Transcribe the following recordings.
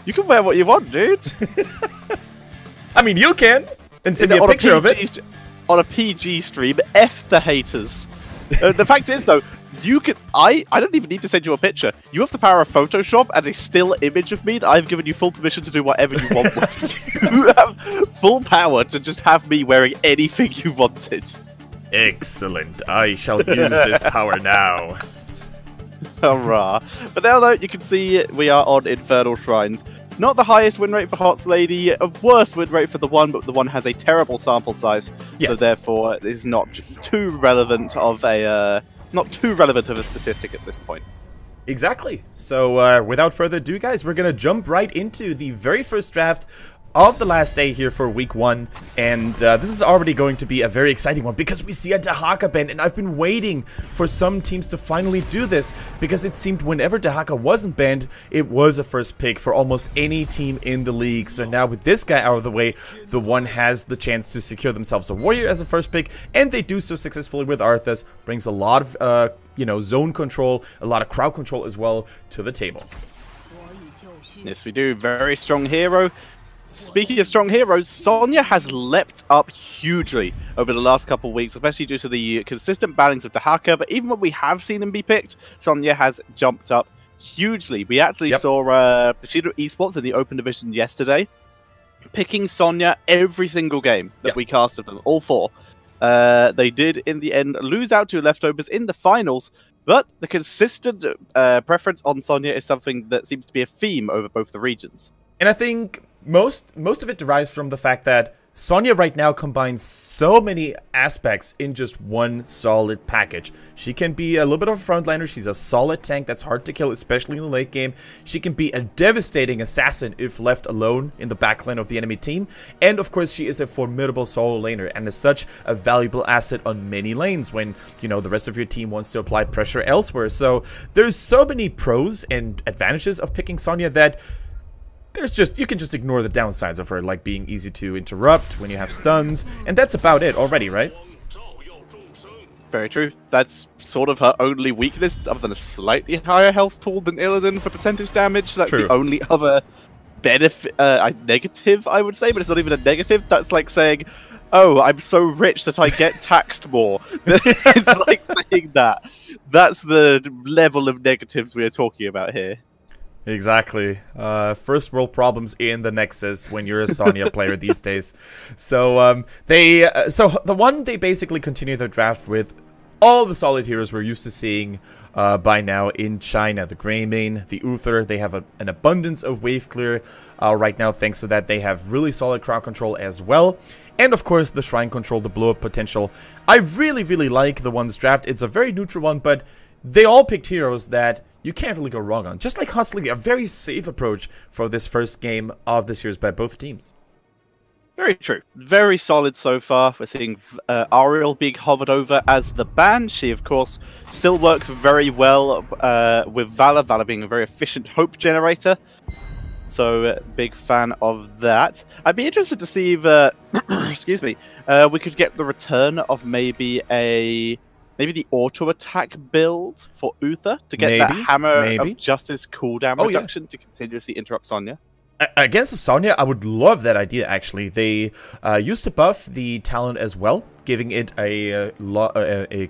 You can wear what you want, dude. I mean, you can. And send me a picture of it. On a PG stream, F the haters. The fact is, though, you can. I don't even need to send you a picture. You have the power of Photoshop and a still image of me that I've given you full permission to do whatever you want with. You have full power to just have me wearing anything you wanted. Excellent. I shall use this power now. Hurrah. But now, though, you can see we are on Infernal Shrines. Not the highest win rate for Hearts Lady, a worse win rate for TheOne, but TheOne has a terrible sample size, so therefore it is not too relevant of a statistic at this point. Exactly. So without further ado, guys, we're gonna jump right into the very first draft of the last day here for week 1, and this is already going to be a very exciting one because we see a Dahaka ban, and I've been waiting for some teams to finally do this because it seemed whenever Dahaka wasn't banned, it was a first pick for almost any team in the league. So now with this guy out of the way, TheOne has the chance to secure themselves a warrior as a first pick, and they do so successfully with Arthas. Brings a lot of you know, zone control, a lot of crowd control as well to the table. Yes, we do. Very strong hero. Speaking of strong heroes, Sonya has leapt up hugely over the last couple of weeks, especially due to the consistent bannings of Dahaka, but even when we have seen him be picked, Sonya has jumped up hugely. We actually saw Bushido Esports in the Open Division yesterday, picking Sonya every single game that we cast of them, all 4. They did, in the end, lose out to leftovers in the finals, but the consistent preference on Sonya is something that seems to be a theme over both the regions. And I think most of it derives from the fact that Sonya right now combines so many aspects in just one solid package. She can be a little bit of a frontliner. She's a solid tank that's hard to kill, especially in the late game. She can be a devastating assassin if left alone in the backline of the enemy team. And of course, she is a formidable solo laner and is such a valuable asset on many lanes when, you know, the rest of your team wants to apply pressure elsewhere. So there's so many pros and advantages of picking Sonya that you can just ignore the downsides of her, like being easy to interrupt when you have stuns, and that's about it already, right? Very true. That's sort of her only weakness, other than a slightly higher health pool than Illidan for percentage damage. That's the only other benefit, negative, I would say, but it's not even a negative. That's like saying, oh, I'm so rich that I get taxed more. It's like saying that. That's the level of negatives we are talking about here. Exactly. First world problems in the Nexus when you're a Sonya player these days. So TheOne, they basically continue their draft with all the solid heroes we're used to seeing by now in China. The Greymane, the Uther, they have an abundance of wave clear right now. Thanks to that, they have really solid crowd control as well. And of course, the shrine control, the blow up potential. I really, really like TheOne's draft. It's a very neutral one, but they all picked heroes that you can't really go wrong on. Just like Hearts Lady, a very safe approach for this first game of the series by both teams. Very true. Very solid so far. We're seeing Ariel being hovered over as the ban. She, of course, still works very well with Valor. Valor being a very efficient hope generator. So, big fan of that. I'd be interested to see if, excuse me, we could get the return of maybe the auto-attack build for Uther to get that Hammer of Justice cooldown reduction to continuously interrupt Sonya. Against Sonya, I would love that idea, actually. They used to buff the talent as well, giving it a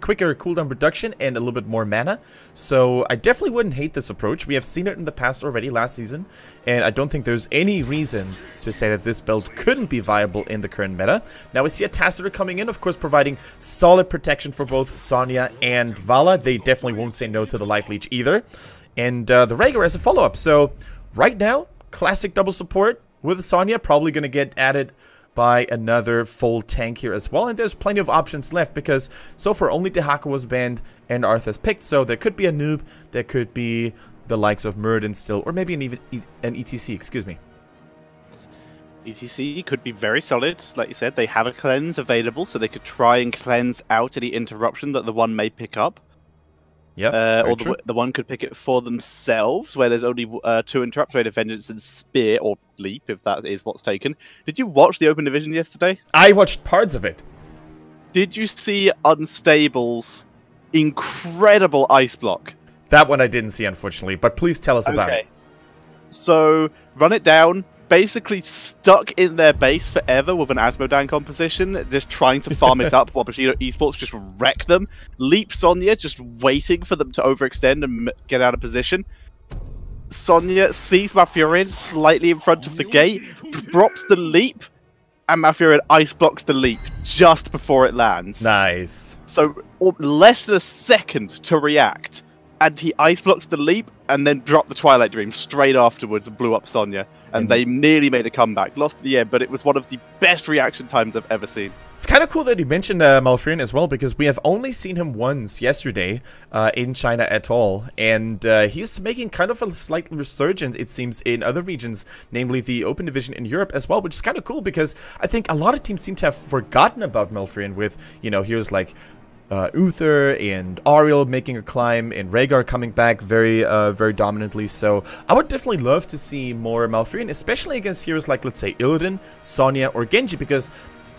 quicker cooldown reduction and a little bit more mana. So I definitely wouldn't hate this approach. We have seen it in the past already last season, and I don't think there's any reason to say that this build couldn't be viable in the current meta. Now we see a Tassadar coming in, of course, providing solid protection for both Sonya and Vala. They definitely won't say no to the Life Leech either. And the Rhaegar as a follow-up. So right now, classic double support with Sonya, probably going to get added by another full tank here as well. And there's plenty of options left because so far only Dahaka was banned and Arthas picked. So there could be a noob, there could be the likes of Murden still, or maybe an ETC, excuse me. ETC could be very solid. Like you said, they have a cleanse available, so they could try and cleanse out any interruption that TheOne may pick up. Yeah, or TheOne could pick it for themselves, where there's only 2 interrupts, Rate of Vengeance and Spear, or Leap, if that is what's taken. Did you watch the Open Division yesterday? I watched parts of it. Did you see Unstable's incredible ice block? That one I didn't see, unfortunately, but please tell us about it. So run it down. Basically stuck in their base forever with an Asmodan composition, just trying to farm it up while Esports just wreck them. Leap Sonya, just waiting for them to overextend and get out of position. Sonya sees Malfurion slightly in front of the gate, drops the leap, and Malfurion ice blocks the leap just before it lands. Nice. So less than a second to react, and he ice blocked the leap and then dropped the Twilight Dream straight afterwards and blew up Sonya. And they nearly made a comeback. Lost at the end, but it was one of the best reaction times I've ever seen. It's kind of cool that you mentioned Malfurion as well, because we have only seen him once yesterday in China at all. And he's making kind of a slight resurgence, it seems, in other regions, namely the Open Division in Europe as well, which is kind of cool because I think a lot of teams seem to have forgotten about Malfurion with, you know, here's like Uther and Ariel making a climb, and Rhaegar coming back very dominantly. So I would definitely love to see more Malfurion, especially against heroes like, let's say, Illidan, Sonya, or Genji, because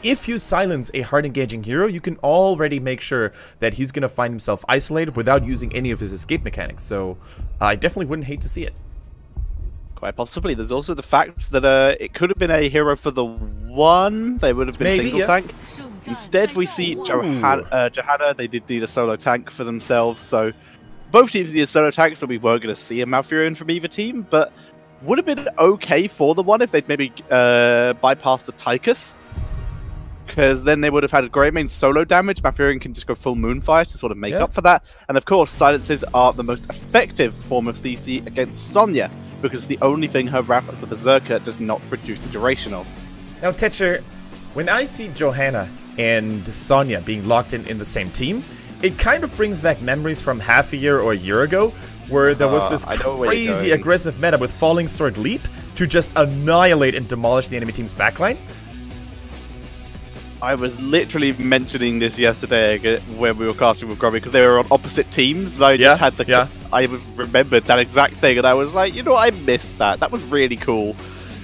if you silence a hard-engaging hero, you can already make sure that he's going to find himself isolated without using any of his escape mechanics. So I definitely wouldn't hate to see it. Quite possibly. There's also the fact that it could have been a hero for the one. They would have been single tank. Instead, we see Johanna. They did need a solo tank for themselves. So both teams need a solo tank, so we were going to see a Malfurion from either team. But would have been okay for the one if they'd maybe bypassed the Tychus. Because then they would have had a Greymane solo damage. Malfurion can just go full Moonfire to sort of make up for that. And of course, silences are the most effective form of CC against Sonya, because the only thing her Wrath of the Berserker does not reduce the duration of. Now, Tetcher, when I see Johanna and Sonya being locked in the same team, it kind of brings back memories from half a year or a year ago, where there was this crazy aggressive meta with Falling Sword Leap to just annihilate and demolish the enemy team's backline. I was literally mentioning this yesterday when we were casting with Grubby, because they were on opposite teams, and I just had the... I remembered that exact thing, and I was like, you know, I missed that. That was really cool.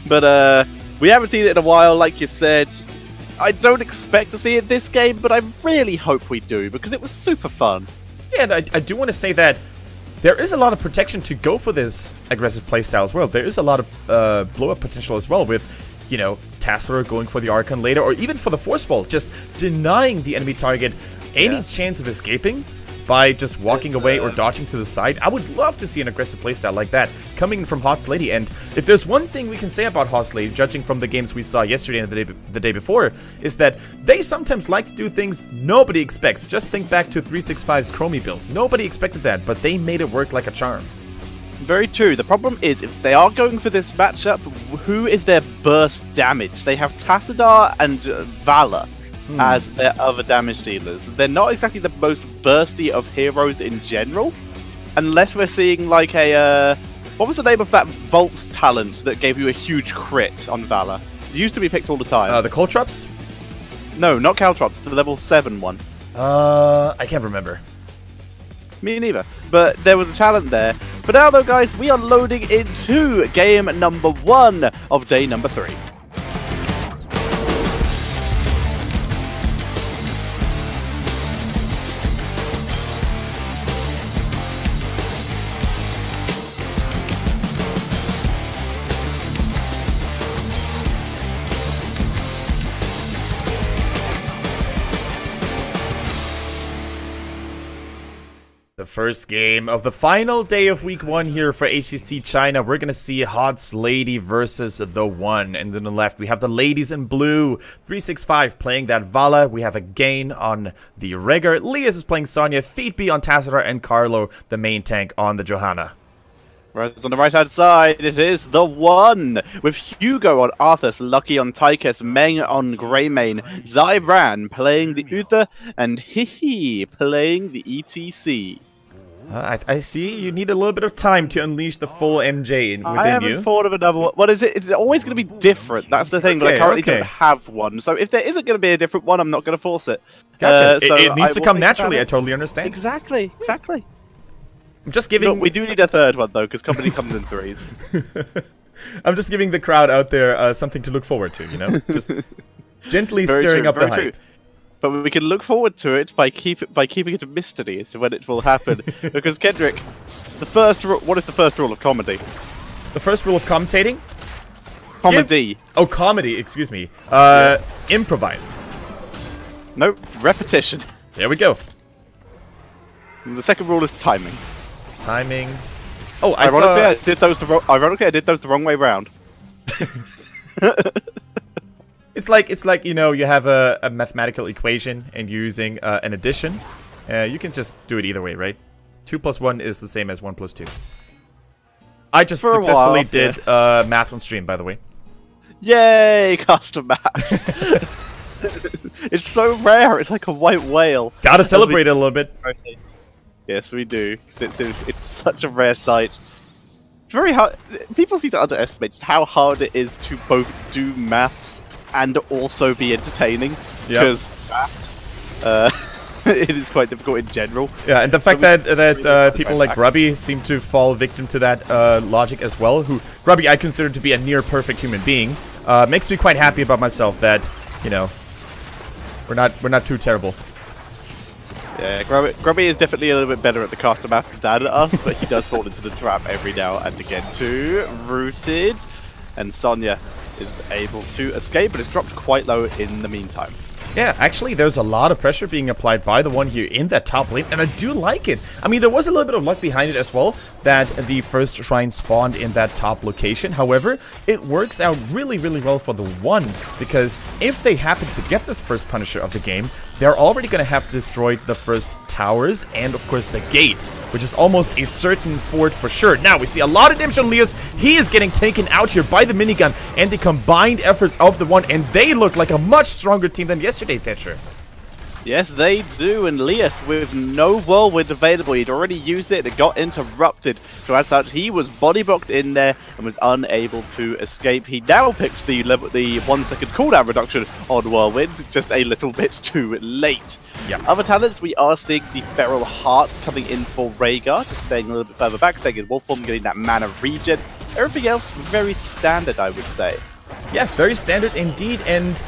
But we haven't seen it in a while, like you said. I don't expect to see it this game, but I really hope we do, because it was super fun. Yeah, and I do want to say that there is a lot of protection to go for this aggressive playstyle as well. There is a lot of blow-up potential as well with, you know, Tassadar going for the Archon later, or even for the Force Ball, just denying the enemy target any chance of escaping by just walking away or dodging to the side. I would love to see an aggressive playstyle like that coming from Hot's Lady. And if there's one thing we can say about Hot's Lady, judging from the games we saw yesterday and the day before, is that they sometimes like to do things nobody expects. Just think back to 365's Chromie build. Nobody expected that, but they made it work like a charm. Very true. The problem is, if they are going for this matchup, who is their burst damage? They have Tassadar and Valor as their other damage dealers. They're not exactly the most bursty of heroes in general, unless we're seeing like a... what was the name of that Volts talent that gave you a huge crit on Valor? It used to be picked all the time. The Caltrops? No, not Caltrops, the level 7 one. I can't remember. Me neither. But there was a talent there. But now though, guys, we are loading into game number 1 of day number 3. The first game of the final day of week 1 here for HGC China. We're going to see Hot's Lady versus TheOne. And then on the left, we have the ladies in blue. 365 playing that Vala. We have a Gain on the Rhaegar. Lias is playing Sonya. Feetby on Tassadar. And Carlo, the main tank, on the Johanna. Whereas on the right-hand side, it is TheOne, with Hugo on Arthas, Lucky on Tychus, Meng on Greymane, Zyran playing the Uther, and Hihi playing the ETC. I see you need a little bit of time to unleash the full MJ within you. I haven't thought of another one. What is it? It's always going to be different. That's the thing. But I currently don't have one. So if there isn't going to be a different one, I'm not going to force it. Gotcha. It needs to come naturally. I totally understand. Exactly. Exactly. I'm just giving... Look, we do need a third one, though, because comedy comes in threes. I'm just giving the crowd out there something to look forward to, you know? Just gently stirring up the hype. But we can look forward to it by keeping it a mystery as to when it will happen. Because, Kendrick, what is the first rule of comedy? The The first rule of commentating? Comedy. Comedy, excuse me. Improvise. No, repetition. There we go. And the second rule is timing. Timing. Oh, ironically, I did those the wrong way round. It's like you know, you have a mathematical equation and you're using an addition. You can just do it either way, right? 2 plus 1 is the same as 1 plus 2. I just successfully did math on stream, by the way. Yay, custom maps! It's so rare. It's like a white whale. Gotta celebrate it a little bit. Yes, we do. It's such a rare sight. It's very hard. People seem to underestimate just how hard it is to both do maths and also be entertaining. Because maths, it is quite difficult in general. Yeah, and the fact that people like Grubby seem to fall victim to that logic as well. Who Grubby I consider to be a near perfect human being, makes me quite happy about myself. That you know, we're not too terrible. Yeah, Grubby is definitely a little bit better at the caster maps than us, but he does fall into the trap every now and again too. Rooted, and Sonya is able to escape, but it's dropped quite low in the meantime. Yeah, actually, there's a lot of pressure being applied by the one here in that top lane, and I do like it. I mean, there was a little bit of luck behind it as well, that the first shrine spawned in that top location. However, it works out really, really well for the one, because if they happen to get this first Punisher of the game, they're already going to have destroyed the first towers and, of course, the gate, which is almost a certain fort for sure. Now, we see a lot of damage on Leos. He is getting taken out here by the minigun and the combined efforts of the one, and they look like a much stronger team than yesterday, Thatcher. Yes, they do, and Leos with no whirlwind available. He'd already used it, it got interrupted. So as such, he was body blocked in there and was unable to escape. He now picks the 1 second cooldown reduction on whirlwind, just a little bit too late. Yeah. Other talents, we are seeing the Feral Heart coming in for Rhaegar, just staying a little bit further back, staying in wolf form, getting that mana regen. Everything else very standard, I would say. Yeah, very standard indeed, and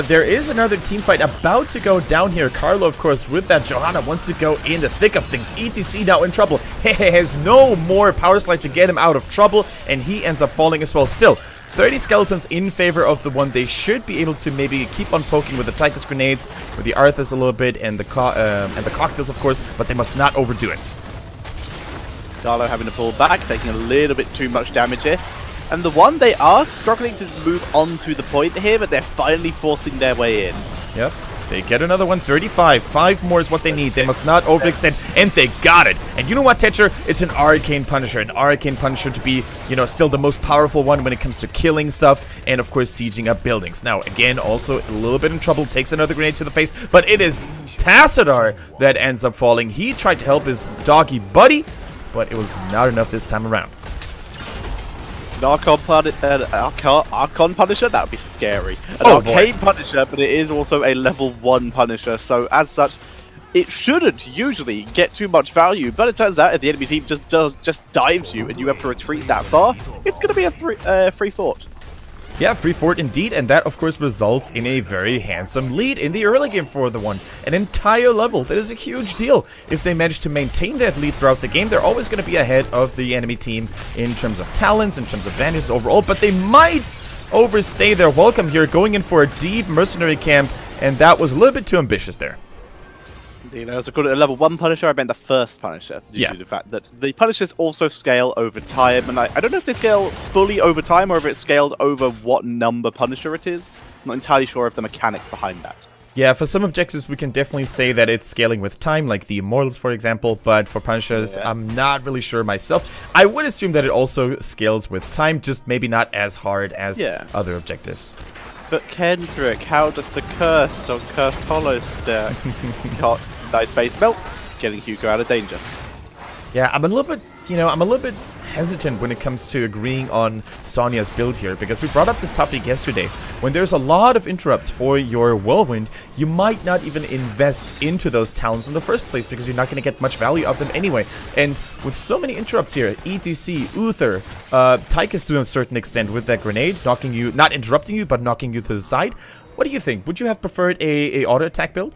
there is another team fight about to go down here. Carlo, of course, with that Johanna, wants to go in the thick of things. ETC now in trouble. He has no more power slide to get him out of trouble, and he ends up falling as well. Still, 30 skeletons in favor of the one. They should be able to maybe keep on poking with the Titus grenades, with the Arthas a little bit, and the cocktails, of course, but they must not overdo it. Carlo having to pull back, taking a little bit too much damage here. And the one, they are struggling to move on to the point here, but they're finally forcing their way in. Yep. They get another one, 35. 5 more is what they need. They must not overextend, and they got it. And you know what, Tetcher? It's an Arcane Punisher. An Arcane Punisher to be, you know, still the most powerful one when it comes to killing stuff and, of course, sieging up buildings. Now, again, also a little bit in trouble. Takes another grenade to the face, but it is Tassadar that ends up falling. He tried to help his doggy buddy, but it was not enough this time around. An Archon Punisher? That would be scary. An Arcane Punisher, but it is also a level 1 Punisher, so as such, it shouldn't usually get too much value, but it turns out if the enemy team just dives you and you have to retreat that far, it's going to be a free fort. Yeah, free fort indeed, and that of course results in a very handsome lead in the early game for the one. An entire level, that is a huge deal. If they manage to maintain that lead throughout the game, they're always going to be ahead of the enemy team in terms of talents, in terms of advantages overall, but they might overstay their welcome here, going in for a deep mercenary camp, and that was a little bit too ambitious there. You know, as I call it a level 1 Punisher, I meant the first Punisher. Due to the fact that the Punishers also scale over time, and I don't know if they scale fully over time or if it's scaled over what number Punisher it is. I'm not entirely sure of the mechanics behind that. Yeah, for some objectives we can definitely say that it's scaling with time, like the Immortals for example, but for Punishers, I'm not really sure myself. I would assume that it also scales with time, just maybe not as hard as other objectives. But Kendrick, how does the curse on Cursed Hollow stack? Nice face melt, getting Hugo out of danger. Yeah, I'm a little bit hesitant when it comes to agreeing on Sonya's build here, because we brought up this topic yesterday. When there's a lot of interrupts for your Whirlwind, you might not even invest into those talents in the first place, because you're not going to get much value of them anyway. And with so many interrupts here, ETC, Uther, Tychus to a certain extent with that grenade, knocking you, not interrupting you, but knocking you to the side. What do you think? Would you have preferred a auto attack build?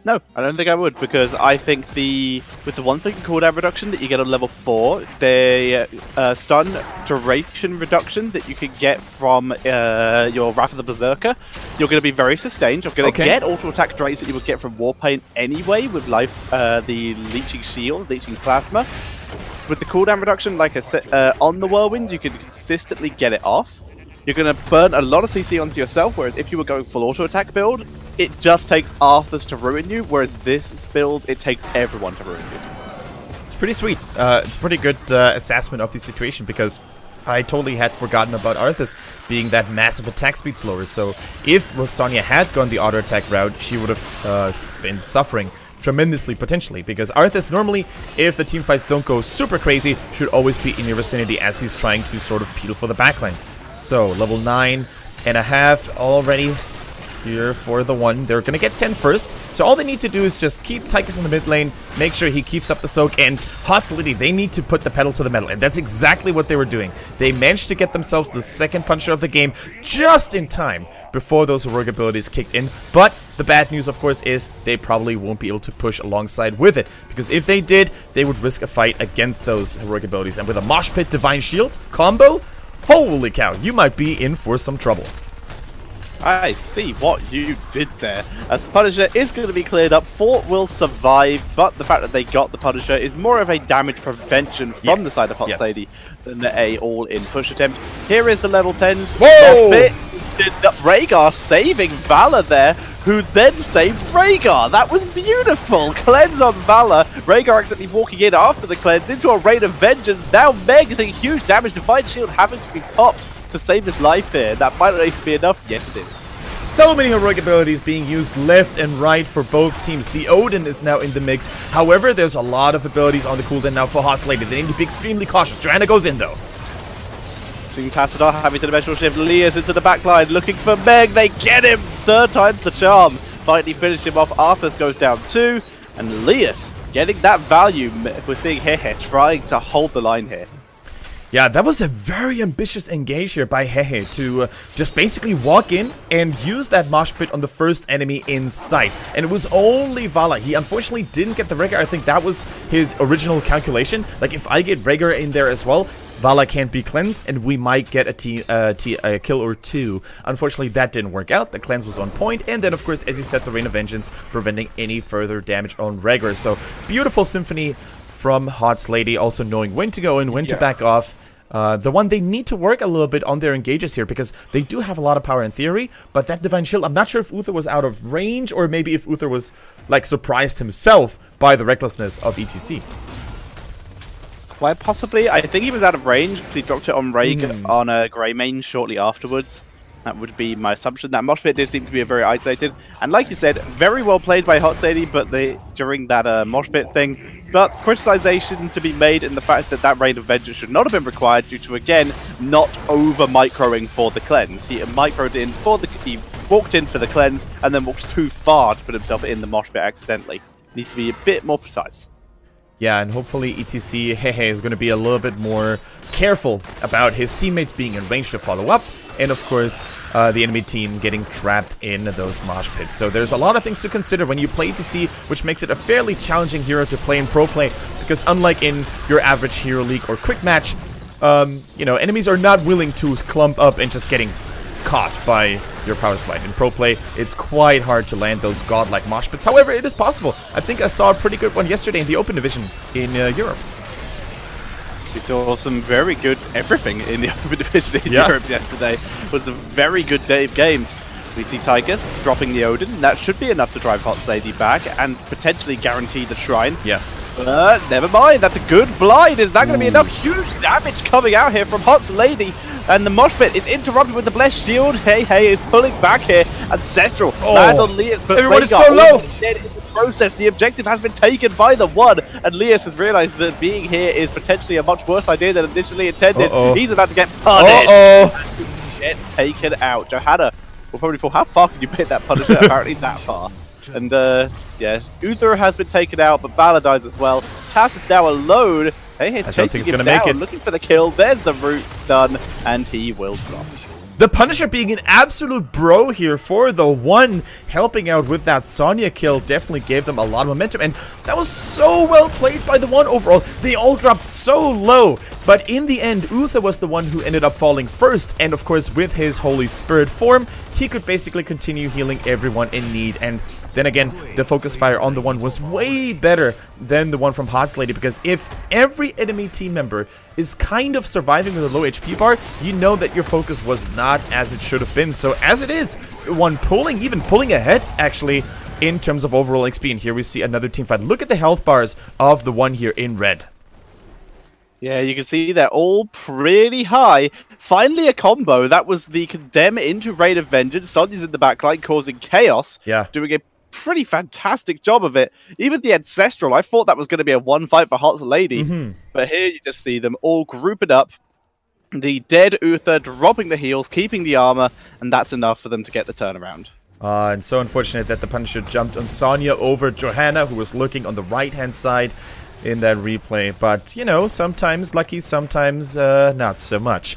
No, I don't think I would, because I think with the 1 second cooldown reduction that you get on level 4, the stun duration reduction that you can get from your Wrath of the Berserker, you're going to be very sustained. You're going to get auto attack drains that you would get from Warpaint anyway with the Leeching Shield, Leeching Plasma. So with the cooldown reduction, like I said, on the Whirlwind, you can consistently get it off. You're going to burn a lot of CC onto yourself, whereas if you were going full auto attack build, it just takes Arthas to ruin you, whereas this build, it takes everyone to ruin you. It's pretty sweet. It's pretty good assessment of the situation, because I totally had forgotten about Arthas being that massive attack speed slower. So if Sonya had gone the auto attack route, she would have been suffering tremendously, potentially, because Arthas normally, if the teamfights don't go super crazy, should always be in your vicinity as he's trying to sort of peel for the backline. So, level 9.5 already here for the one. They're going to get 10 first. So all they need to do is just keep Tychus in the mid lane, make sure he keeps up the soak, and Hot Solidity, they need to put the pedal to the metal. And that's exactly what they were doing. They managed to get themselves the second puncher of the game just in time before those heroic abilities kicked in. But the bad news, of course, is they probably won't be able to push alongside with it. Because if they did, they would risk a fight against those heroic abilities. And with a Mosh Pit Divine Shield combo, holy cow, you might be in for some trouble. I see what you did there. As the Punisher is going to be cleared up, Fort will survive, but the fact that they got the Punisher is more of a damage prevention from the side of Hot Lady than a all-in push attempt. Here is the level 10s. Whoa! Rhaegar saving Valor there, who then saved Rhaegar. That was beautiful. Cleanse on Valor. Rhaegar accidentally walking in after the cleanse into a rain of vengeance. Now Meg taking huge damage. Divine Shield having to be popped to save his life here. That might not even be enough. Yes, it is. So many heroic abilities being used left and right for both teams. The Odin is now in the mix. However, there's a lot of abilities on the cooldown now for Hot Lady. They need to be extremely cautious. Joanna goes in though. Seeing Tassadar having to dimensional shift Leas into the backline, looking for Meg. They get him. Third time's the charm. Finally finish him off. Arthas goes down 2. And Leas getting that value. We're seeing Hehe trying to hold the line here. Yeah, that was a very ambitious engage here by Hehe to just basically walk in and use that mosh pit on the first enemy in sight. And it was only Vala. He unfortunately didn't get the Rhaegar. I think that was his original calculation. Like, if I get Rhaegar in there as well, Vala can't be cleansed, and we might get a kill or two. Unfortunately, that didn't work out. The cleanse was on point, and then, of course, as you said, the Rain of Vengeance preventing any further damage on Rhaegar. So, beautiful symphony from Hot Lady, also knowing when to go and when to back off. The one, they need to work a little bit on their engages here, because they do have a lot of power in theory, but that Divine Shield, I'm not sure if Uther was out of range, or maybe if Uther was, like, surprised himself by the recklessness of ETC. Quite possibly. I think he was out of range because he dropped it on Rhaegar on a Greymane shortly afterwards. That would be my assumption. That mosh pit did seem to be very isolated. And like you said, very well played by Hot Lady, but during that mosh pit thing. But criticization to be made in the fact that that Rain of Vengeance should not have been required due to, again, not over-microing for the cleanse. He microed in he walked in for the cleanse and then walked too far to put himself in the mosh pit accidentally. Needs to be a bit more precise. Yeah, and hopefully ETC Hehe is going to be a little bit more careful about his teammates being in range to follow up, and of course the enemy team getting trapped in those mosh pits. So there's a lot of things to consider when you play ETC, which makes it a fairly challenging hero to play in pro play, because unlike in your average Hero League or Quick Match, you know, enemies are not willing to clump up and just getting caught by your power slide. In pro play, it's quite hard to land those godlike mosh pits. However, it is possible. I think I saw a pretty good one yesterday in the Open Division in Europe. We saw some very good everything in the Open Division in Europe yesterday. It was a very good day of games. So we see Tychus dropping the Odin. That should be enough to drive Hot Lady back and potentially guarantee the Shrine. Yeah. But never mind, that's a good blind. Is that going to be enough? Huge damage coming out here from Hot Lady. And the mosh pit is interrupted with the Blessed Shield. Hehe is pulling back here. Ancestral lands on Leas, but everyone is so low. Dead in the process. The objective has been taken by the one, and Leas has realized that being here is potentially a much worse idea than initially intended. He's about to get punished. Get taken out. Johanna will probably fall. How far can you make that Punisher? Apparently that far. And yeah, Uther has been taken out, but Valor dies as well. Tass is now alone. Hey, he's chasing him down, looking for the kill. There's the root stun, and he will drop. The Punisher being an absolute bro here for TheOne, helping out with that Sonya kill, definitely gave them a lot of momentum, and that was so well played by TheOne overall. They all dropped so low, but in the end, Uther was the one who ended up falling first, and of course with his Holy Spirit form, he could basically continue healing everyone in need. And then again, the focus fire on TheOne was way better than the one from Hot Lady, because if every enemy team member is kind of surviving with a low HP bar, you know that your focus was not as it should have been. So as it is, TheOne even pulling ahead actually in terms of overall XP. And here we see another team fight. Look at the health bars of TheOne here in red. Yeah, you can see they're all pretty high. Finally a combo. That was the Condemn into Raid of Vengeance. Sonya's in the backline causing chaos. Yeah. Doing a pretty fantastic job of it. Even the Ancestral, I thought that was going to be a one fight for Hot Lady. But here you just see them all grouping up. The dead Uther dropping the heals, keeping the armor, and that's enough for them to get the turnaround. And so unfortunate that the Punisher jumped on Sonya over Johanna, who was lurking on the right-hand side in that replay. But, you know, sometimes lucky, sometimes not so much.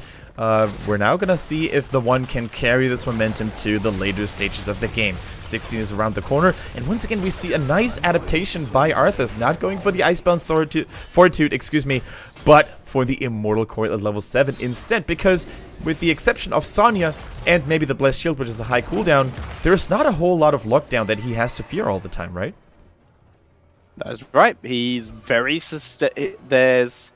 We're now gonna see if TheOne can carry this momentum to the later stages of the game. 16 is around the corner, and once again we see a nice adaptation by Arthas, not going for the Icebound Fortitude, excuse me, but for the Immortal Coil at level 7 instead, because with the exception of Sonya and maybe the Blessed Shield, which is a high cooldown, there's not a whole lot of lockdown that he has to fear all the time, right? That's right. He's very there's,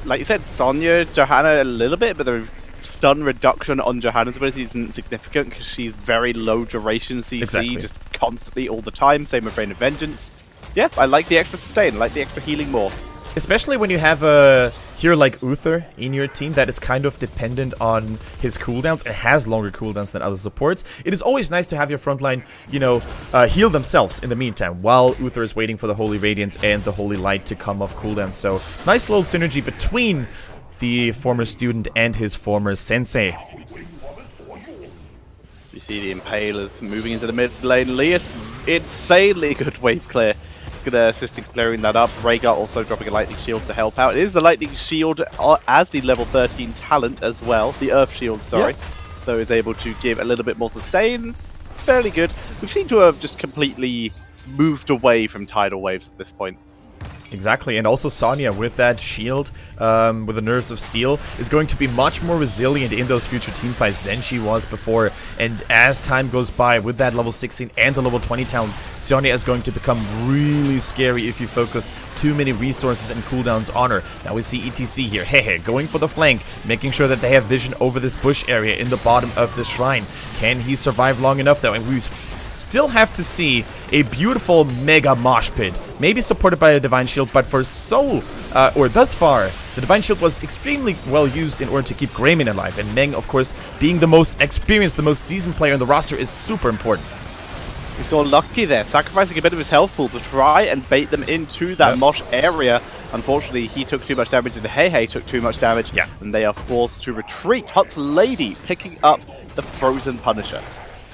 like you said, Sonya, Johanna a little bit, but the stun reduction on Johanna's ability isn't significant because she's very low duration CC, just constantly all the time. Same with Rain of Vengeance. Yeah, I like the extra sustain, I like the extra healing more. Especially when you have a hero like Uther in your team that is kind of dependent on his cooldowns and has longer cooldowns than other supports. It is always nice to have your frontline, you know, heal themselves in the meantime while Uther is waiting for the Holy Radiance and the Holy Light to come off cooldown. So nice little synergy between the former student and his former sensei. You see the Impalers moving into the mid lane. Lias, insanely good wave clear. Going to assist in clearing that up. Rhaegar also dropping a Lightning Shield to help out. It is the Lightning Shield as the level 13 talent as well. The Earth Shield, sorry. So is able to give a little bit more sustain. It's fairly good. We seem to have just completely moved away from tidal waves at this point. Exactly, and also Sonya with that shield, with the Nerves of Steel, is going to be much more resilient in those future teamfights than she was before. And as time goes by, with that level 16 and the level 20 talent, Sonya is going to become really scary if you focus too many resources and cooldowns on her. Now we see ETC here, going for the flank, making sure that they have vision over this bush area in the bottom of the shrine. Can he survive long enough though? And we still have to see a beautiful mega mosh pit, maybe supported by a Divine Shield, but for thus far, the Divine Shield was extremely well used in order to keep Greymane alive, and Meng, of course, being the most experienced, the most seasoned player in the roster is super important. We saw Lucky there, sacrificing a bit of his health pool to try and bait them into that mosh area. Unfortunately, he took too much damage, and Hey took too much damage, and they are forced to retreat. Hot's Lady picking up the Frozen Punisher.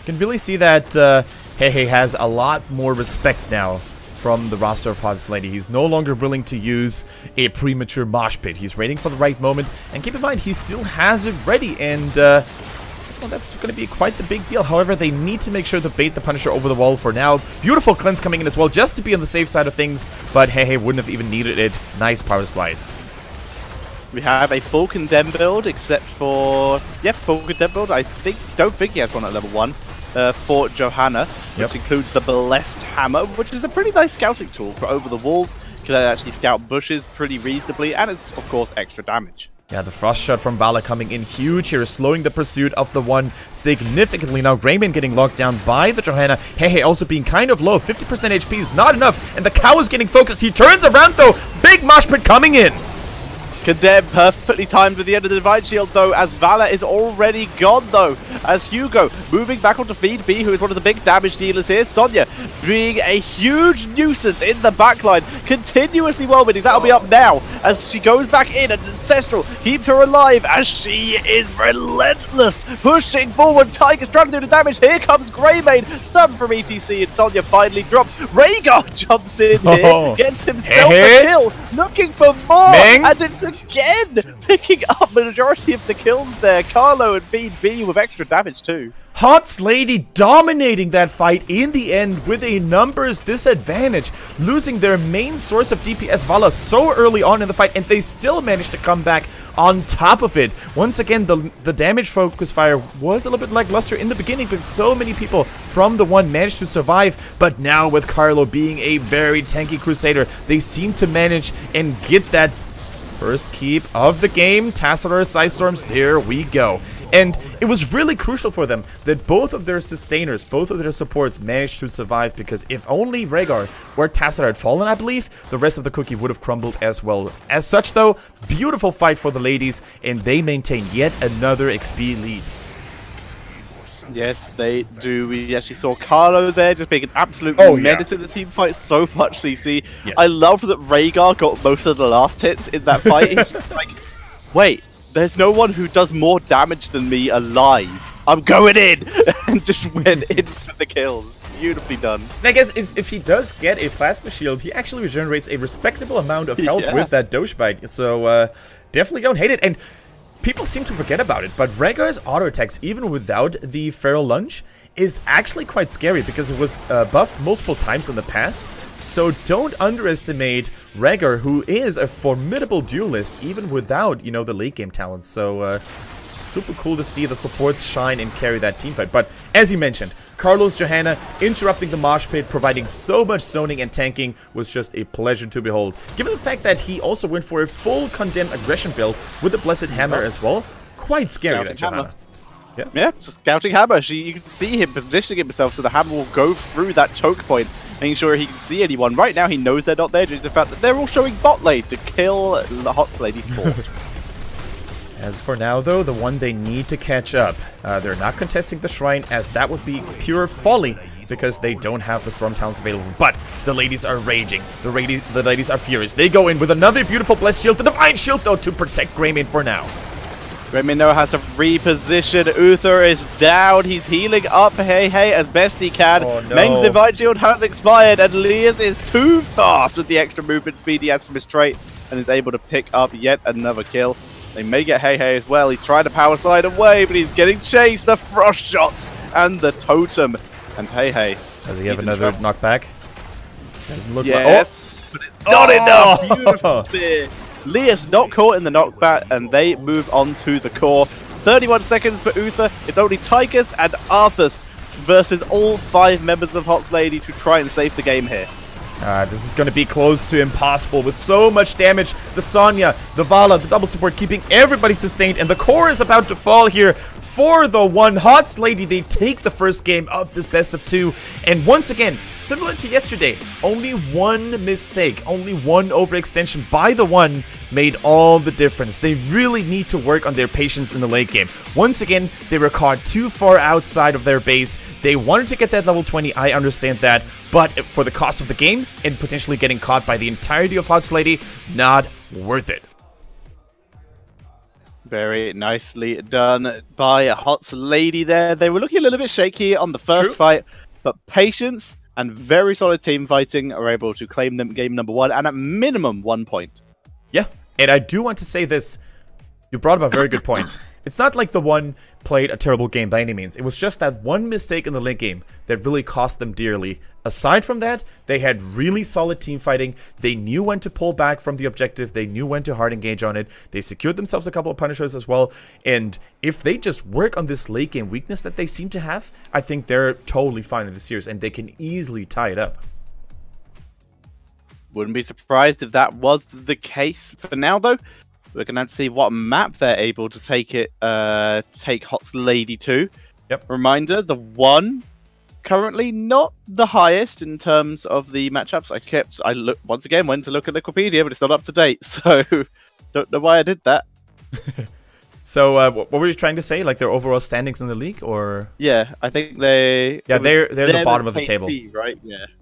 Can really see that Hey has a lot more respect now from the roster of Hot's Lady. He's no longer willing to use a premature mosh pit. He's waiting for the right moment, and keep in mind, he still has it ready, and well, that's going to be quite the big deal. However, they need to make sure to bait the Punisher over the wall for now. Beautiful cleanse coming in as well, just to be on the safe side of things, but Hey wouldn't have even needed it. Nice power slide. We have a full Condemn build, except for, full Condemn build. Don't think he has one at level 1. For Johanna, which includes the Blessed Hammer, which is a pretty nice scouting tool for over the walls. Can actually scout bushes pretty reasonably, and it's, of course, extra damage. Yeah, the Frost Shot from Vala coming in huge here, slowing the pursuit of TheOne significantly. Now, Greymane getting locked down by the Johanna. Hey also being kind of low. 50% HP is not enough, and the cow is getting focused. He turns around, though. Big mosh pit coming in. Condemn perfectly timed with the end of the Divine Shield, though, as Vala is already gone, though. As Hugo moving back onto Feed B, who is one of the big damage dealers here. Sonya being a huge nuisance in the backline, continuously well-winning. That'll be up now as she goes back in, and Ancestral keeps her alive as she is relentless, pushing forward. Tiger's trying to do the damage. Here comes Greymane, stun from ETC, and Sonya finally drops. Rhaegar jumps in here, gets himself a kill, looking for more, and it's again picking up the majority of the kills there. Carlo and Feed B with extra damage too. Hots Lady dominating that fight in the end with a numbers disadvantage, losing their main source of DPS Vala so early on in the fight, and they still managed to come back on top of it. Once again, the damage focus fire was a little bit lackluster in the beginning, but so many people from TheOne managed to survive. But now with Carlo being a very tanky Crusader, they seem to manage and get that first keep of the game. Tassadar, Psystorms, there we go. And it was really crucial for them that both of their sustainers, both of their supports managed to survive, because if only Rhaegar or Tassadar had fallen, I believe, the rest of the cookie would have crumbled as well. As such though, beautiful fight for the ladies, and they maintain yet another XP lead. Yes, they do. We actually saw Carlo there just being an absolute menace in the team fight. So much CC. Yes. I love that Rhaegar got most of the last hits in that fight. He's just like, wait, there's no one who does more damage than me alive. I'm going in! And just went in for the kills. Beautifully done. And I guess if he does get a plasma shield, he actually regenerates a respectable amount of health with that Doge Bite. So definitely don't hate it. And people seem to forget about it, but Rhaegar's auto attacks, even without the Feral Lunge, is actually quite scary because it was buffed multiple times in the past. So don't underestimate Rhaegar, who is a formidable duelist, even without, you know, the late game talents. So super cool to see the supports shine and carry that teamfight. But as you mentioned, Carlos Johanna interrupting the mosh pit, providing so much zoning and tanking, was just a pleasure to behold. Given the fact that he also went for a full condemned aggression build with the Blessed Hammer as well, quite scary, that Johanna. Yeah, it's a scouting hammer. You can see him positioning himself so the hammer will go through that choke point, making sure he can see anyone. Right now, he knows they're not there due to the fact that they're all showing bot lane to kill the Hots Lady's fort. As for now, though, the one they need to catch up. They're not contesting the Shrine, as that would be pure folly, because they don't have the Storm Talents available. But the ladies are raging. The ladies are furious. They go in with another beautiful Blessed Shield, the Divine Shield, though, to protect Greymane for now. Greymane now has to reposition. Uther is down. He's healing up Hey as best he can. Oh, no. Meng's Divine Shield has expired, and Lias is too fast with the extra movement speed he has from his trait, and is able to pick up yet another kill. They may get Hey as well. He's trying to power slide away, but he's getting chased. The frost shots and the totem. And Hey. Does he have another knockback? Doesn't look like. But it's not enough. Beautiful spear. Lias not caught in the knockback, and they move on to the core. 31 seconds for Uther. It's only Tychus and Arthas versus all 5 members of Hots Lady to try and save the game here. This is going to be close to impossible with so much damage. The Sonya, the Vala, the double support keeping everybody sustained, and the core is about to fall here for TheOne. Hots Lady, they take the first game of this best of 2, and once again, similar to yesterday, only one mistake, only one overextension by TheOne made all the difference. They really need to work on their patience in the late game. Once again, they were caught too far outside of their base. They wanted to get that level 20, I understand that, but for the cost of the game and potentially getting caught by the entirety of Hots Lady, not worth it. Very nicely done by Hots Lady there. They were looking a little bit shaky on the first fight, but patience and very solid team fighting are able to claim them game number 1 and at minimum 1 point. Yeah, and I do want to say this. You brought up a very good point. It's not like TheOne played a terrible game by any means. It was just that one mistake in the late game that really cost them dearly. Aside from that, they had really solid team fighting. They knew when to pull back from the objective. They knew when to hard engage on it. They secured themselves a couple of punishers as well. And if they just work on this late game weakness that they seem to have, I think they're totally fine in this series and they can easily tie it up. Wouldn't be surprised if that was the case. For now, though, we're going to have to see what map they're able to take Hots Lady to. Yep. Reminder, TheOne currently not the highest in terms of the matchups. I once again went to look at Wikipedia, but it's not up to date, so don't know why I did that. So what were you trying to say? Like their overall standings in the league, or? Yeah, I think they're the bottom of the table, right?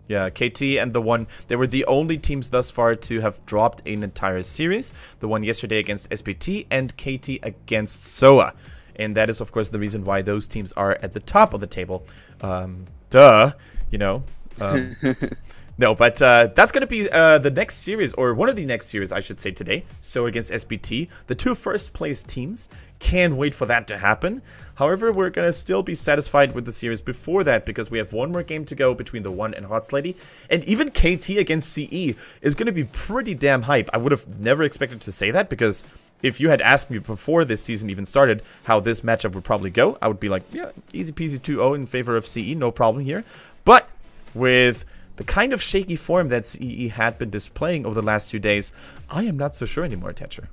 Yeah, KT and TheOne, they were the only teams thus far to have dropped an entire series. TheOne yesterday against SPT and KT against SOA. And that is, of course, the reason why those teams are at the top of the table. You know. No, but that's going to be the next series, or one of the next series, I should say, today. So against SBT, the 2 first place teams. Can't wait for that to happen. However, we're going to still be satisfied with the series before that, because we have one more game to go between TheOne and HotSlady. And even KT against CE is going to be pretty damn hype. I would have never expected to say that, because if you had asked me before this season even started how this matchup would probably go, I would be like, yeah, easy peasy 2-0 in favor of CE, no problem here. But with the kind of shaky form that CE had been displaying over the last 2 days, I am not so sure anymore, Tetcher.